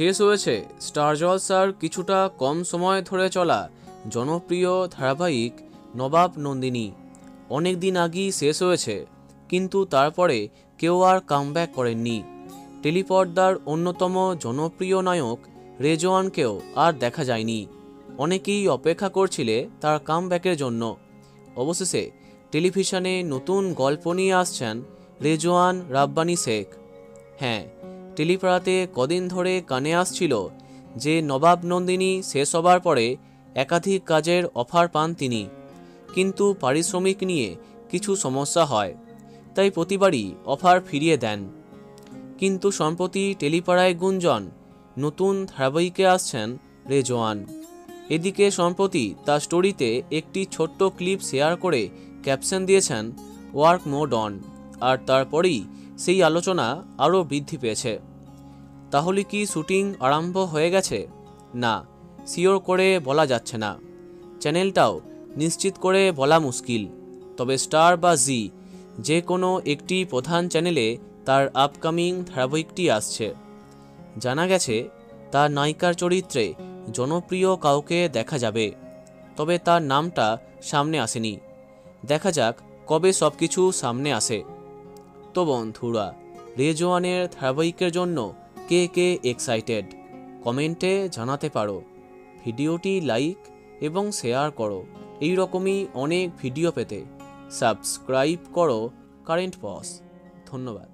শেষ হয়েছে স্টার জলসার কিছুটা কম সময় ধরে চলা জনপ্রিয় ধারাবাহিক নবাব নন্দিনী। অনেক দিন আগেই শেষ হয়েছে, কিন্তু তারপরে কেউ আর কামব্যাক করেননি। টেলিপর্দার অন্যতম জনপ্রিয় নায়ক রেজওয়ানকেও আর দেখা যায়নি। অনেকেই অপেক্ষা করছিলে তার কামব্যাকের জন্য। অবশেষে টেলিভিশনে নতুন গল্প নিয়ে আসছেন রেজওয়ান রাব্বানী শেখ। হ্যাঁ, টেলিপাড়াতে কদিন ধরে কানে আসছিল যে নবাব নন্দিনী শেষ হবার পরে একাধিক কাজের অফার পান তিনি, কিন্তু পারিশ্রমিক নিয়ে কিছু সমস্যা হয়, তাই প্রতিবারই অফার ফিরিয়ে দেন। কিন্তু সম্প্রতি টেলিপাড়ায় গুঞ্জন নতুন ধারাবাহিকে আসছেন রেজওয়ান। এদিকে সম্প্রতি তার স্টোরিতে একটি ছোট্ট ক্লিপ শেয়ার করে ক্যাপশন দিয়েছেন ওয়ার্ক মোড অন, আর তারপরেই সেই আলোচনা আরও বৃদ্ধি পেয়েছে। তাহলে কি শুটিং আরম্ভ হয়ে গেছে? না, শিওর করে বলা যাচ্ছে না। চ্যানেলটাও নিশ্চিত করে বলা মুশকিল। তবে স্টার বা জি যে কোনো একটি প্রধান চ্যানেলে তার আপকামিং ধারাবাহিকটি আসছে। জানা গেছে তার নায়িকার চরিত্রে জনপ্রিয় কাউকে দেখা যাবে, তবে তার নামটা সামনে আসেনি। দেখা যাক কবে সব কিছু সামনে আসে। তো বন্ধুরা, রেজওয়ানের ধারাবাহিকের জন্য কে কে এক্সাইটেড কমেন্টে জানাতে পারো। ভিডিওটি লাইক এবং শেয়ার করো। এই রকমই অনেক ভিডিও পেতে সাবস্ক্রাইব করো কারেন্ট পজ। ধন্যবাদ।